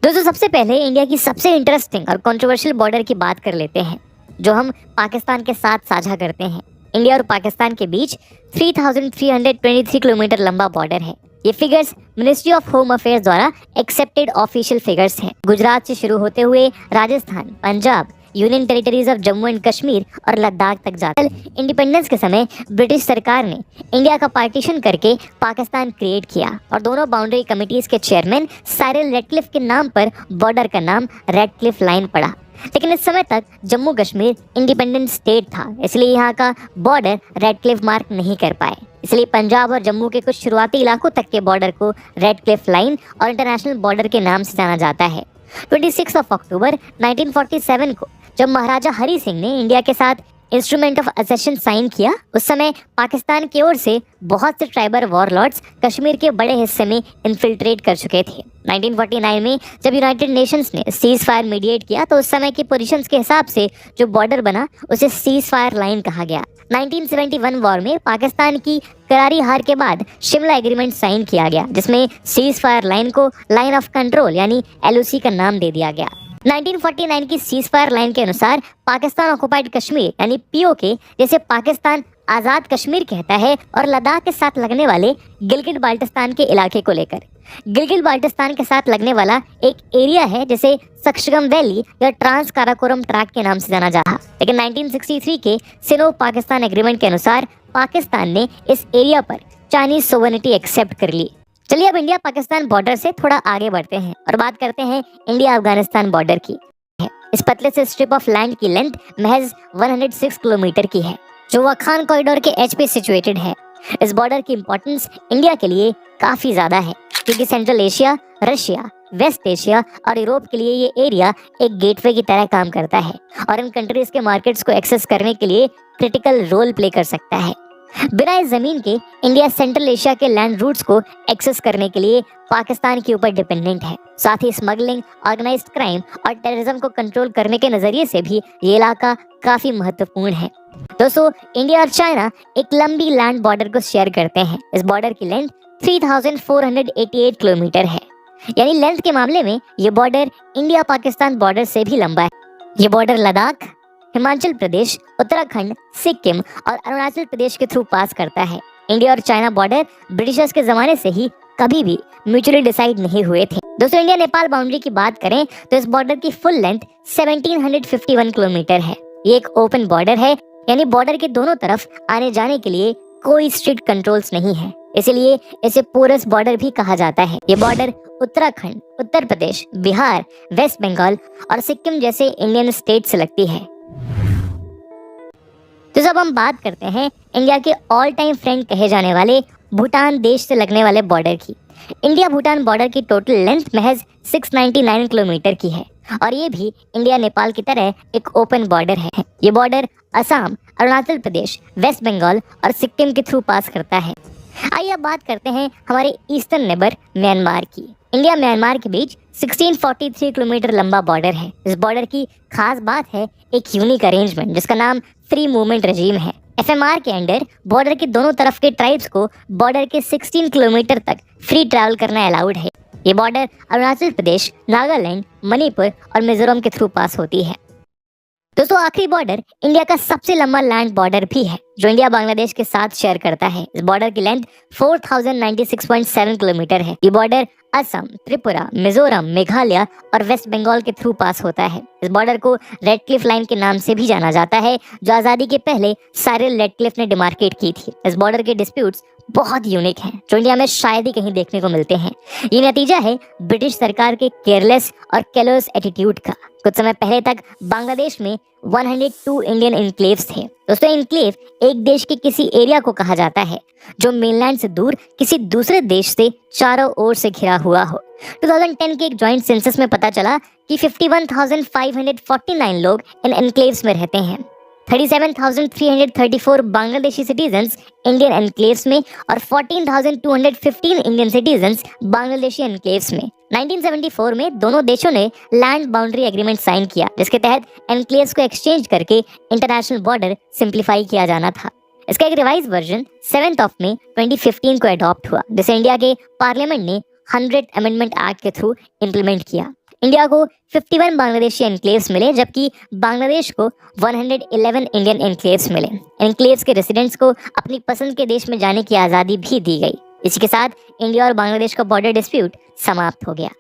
दोस्तों सबसे पहले इंडिया की सबसे इंटरेस्टिंग और कंट्रोवर्शियल बॉर्डर की बात कर लेते हैं जो हम पाकिस्तान के साथ साझा करते हैं। इंडिया और पाकिस्तान के बीच 3,323 किलोमीटर लंबा बॉर्डर है। ये figures ministry of home affairs द्वारा एक्सेप्टेड ऑफिशियल फिगर्स हैं। गुजरात से शुरू होते हुए Rajasthan, Punjab, union territories of Jammu and Kashmir और लद्दाख तक जाता है। इंडिपेंडेंस के समय ब्रिटिश सरकार ने इंडिया का पार्टीशन करके पाकिस्तान क्रिएट किया और दोनों बाउंड्री कमिटीज के चेयरमैन साइरल रेडक्लिफ के नाम पर बॉर्डर का नाम रेडक्लिफ लाइन पड़ा। लेकिन इस समय तक जम्मू कश्मीर इंडिपेंडेंट स्टेट था, इसलिए यहाँ का बॉर्डर रेडक्लिफ मार्क नहीं कर पाए। इसलिए पंजाब और जम्मू के कुछ शुरुआती इलाकों तक के बॉर्डर को रेडक्लिफ लाइन और इंटरनेशनल बॉर्डर के नाम से जाना जाता है। 26 अक्टूबर 1947 को जब महाराजा हरि सिंह ने इंडिया के साथ इंस्ट्रूमेंट ऑफ असेशन साइन किया, उस समय पाकिस्तान की ओर से बहुत से ट्राइबल वॉरलॉर्ड्स कश्मीर के बड़े हिस्से में इन्फिल्ट्रेट कर चुके थे। 1949 में जब यूनाइटेड नेशंस ने सीज फायर मीडिएट किया तो उस समय की पोजीशंस के हिसाब से जो बॉर्डर बना उसे सीज फायर लाइन कहा गया। 1971 वॉर में पाकिस्तान की करारी हार के बाद शिमला एग्रीमेंट साइन किया गया, जिसमें सीज फायर लाइन को लाइन ऑफ कंट्रोल यानी LOC का नाम दे दिया गया। 1949 की सीज फायर लाइन के अनुसार पाकिस्तान ऑक्युपाइड कश्मीर यानी POK, जैसे पाकिस्तान आज़ाद कश्मीर कहता है, और लद्दाख के साथ लगने वाले गिलगित बाल्टिस्तान के इलाके को लेकर गिलगित बाल्टिस्तान के साथ लगने वाला एक एरिया है जिसे सक्शगम वैली या ट्रांस काराकोरम ट्रैक के नाम से जाना जाता। लेकिन 1963 के सिनो पाकिस्तान एग्रीमेंट के अनुसार पाकिस्तान ने इस एरिया पर चाइनीज सोवरेनिटी एक्सेप्ट कर ली। चलिए अब इंडिया पाकिस्तान बॉर्डर से थोड़ा आगे बढ़ते हैं और बात करते हैं इंडिया अफगानिस्तान बॉर्डर की। इस पतले से स्ट्रिप ऑफ लैंड की लेंथ महज 106 किलोमीटर की है, जो वाखान कॉरिडोर के एज पे सिचुएटेड है। इस बॉर्डर की इंपॉर्टेंस इंडिया के लिए काफी ज्यादा है क्योंकि Central Asia, Russia, West Asia और यूरोप के लिए ये एरिया एक गेटवे की तरह काम करता है और इन कंट्रीज के मार्केट्स को एक्सेस करने के लिए क्रिटिकल रोल प्ले कर सकता है। बिना इस जमीन के इंडिया सेंट्रल एशिया के लैंड रूट्स को एक्सेस करने के लिए पाकिस्तान के ऊपर डिपेंडेंट है। साथ ही स्मगलिंग, ऑर्गेनाइज्ड क्राइम और टेररिज्म को कंट्रोल करने के नजरिए से भी ये इलाका काफी महत्वपूर्ण है। दोस्तों इंडिया और चाइना एक लंबी लैंड बॉर्डर को शेयर करते हैं। इस बॉर्डर की लेंथ 3,488 किलोमीटर है, यानी लेंथ के मामले में ये बॉर्डर इंडिया पाकिस्तान बॉर्डर से भी लंबा है। ये बॉर्डर लद्दाख, हिमाचल प्रदेश, उत्तराखंड, सिक्किम और अरुणाचल प्रदेश के थ्रू पास करता है। इंडिया और चाइना बॉर्डर ब्रिटिशर्स के जमाने से ही कभी भी म्यूचुअली डिसाइड नहीं हुए थे। दोस्तों इंडिया नेपाल बाउंड्री की बात करें तो इस बॉर्डर की फुल लेंथ 1751 किलोमीटर है। ये एक ओपन बॉर्डर है, यानी बॉर्डर के दोनों तरफ आने जाने के लिए कोई स्ट्रिक्ट कंट्रोल्स नहीं है, इसलिए इसे पोरस बॉर्डर भी कहा जाता है। ये बॉर्डर उत्तराखंड, उत्तर प्रदेश, बिहार, वेस्ट बंगाल और सिक्किम जैसे इंडियन स्टेट से लगती है। तो जब हम बात करते हैं इंडिया के ऑल टाइम फ्रेंड कहे जाने वाले भूटान देश से लगने वाले बॉर्डर की, इंडिया भूटान बॉर्डर की टोटल लेंथ महज 699 किलोमीटर की है और ये भी इंडिया नेपाल की तरह एक ओपन बॉर्डर है। ये बॉर्डर असम, अरुणाचल प्रदेश, वेस्ट बंगाल और सिक्किम के थ्रू पास करता है। आइए अब बात करते हैं हमारे ईस्टर्न नेबर म्यांमार की। इंडिया म्यांमार के बीच 1643 किलोमीटर लंबा बॉर्डर है। इस बॉर्डर की खास बात है एक यूनिक अरेंजमेंट जिसका नाम फ्री मूवमेंट रजीम है। FMR के अंडर बॉर्डर के दोनों तरफ के ट्राइब्स को बॉर्डर के 16 किलोमीटर तक फ्री ट्रैवल करना अलाउड है। ये बॉर्डर अरुणाचल प्रदेश, नागालैंड, मणिपुर और मिजोरम के थ्रू पास होती है। दोस्तों आखिरी बॉर्डर इंडिया का सबसे लंबा लैंड बॉर्डर भी है जो इंडिया बांग्लादेश के साथ शेयर करता है। इस बॉर्डर की लेंथ 4096.7 किलोमीटर है। ये बॉर्डर असम, त्रिपुरा, मिजोरम, मेघालय और वेस्ट बंगाल के थ्रू पास होता है। इस बॉर्डर को रेडक्लिफ लाइन के नाम से भी जाना जाता है, जो आज़ादी के पहले साइरल रेडक्लिफ ने डिमार्केट की थी। इस बॉर्डर के डिस्प्यूट्स बहुत यूनिक हैं जो इंडिया में शायद ही कहीं देखने को मिलते हैं। ये नतीजा है ब्रिटिश सरकार के केयरलेस और कैलोस एटीट्यूड का। कुछ समय पहले तक बांग्लादेश में 102 इंडियन इनक्लेव्स थे। दोस्तों इनक्लेव एक देश के किसी एरिया को कहा जाता है जो मेनलैंड से दूर किसी दूसरे देश से चारों ओर से घिरा हुआ हो। 2010 के एक जॉइंट सेंसस में पता चला कि 51,549 लोग इन एनक्लेव्स में रहते हैं। 37,334 बांग्लादेशी सिटीजन्स इंडियन एनक्लेव्स में और 14,215 इंडियन सिटीजन्स बांग्लादेशी एनक्लेव्स में। 1974 में दोनों देशों ने लैंड बाउंड्री एग्रीमेंट साइन किया, जिसके तहत एनक्लेव्स को एक्सचेंज करके इंटरनेशनल बॉर्डर सिंप्लीफाई किया जाना था। इसका एक रिवाइज वर्जन 7 मई 2015 को अडॉप्ट हुआ, जिसे इंडिया के पार्लियामेंट ने 100 अमेंडमेंट एक्ट के थ्रू इम्प्लीमेंट किया। इंडिया को 51 बांग्लादेशी एनक्लेव्स मिले, जबकि बांग्लादेश को 111 इंडियन एनक्लेव्स मिले। एनक्लेव्स के रेसिडेंट्स को अपनी पसंद के देश में जाने की आज़ादी भी दी गई। इसी के साथ इंडिया और बांग्लादेश का बॉर्डर डिस्प्यूट समाप्त हो गया।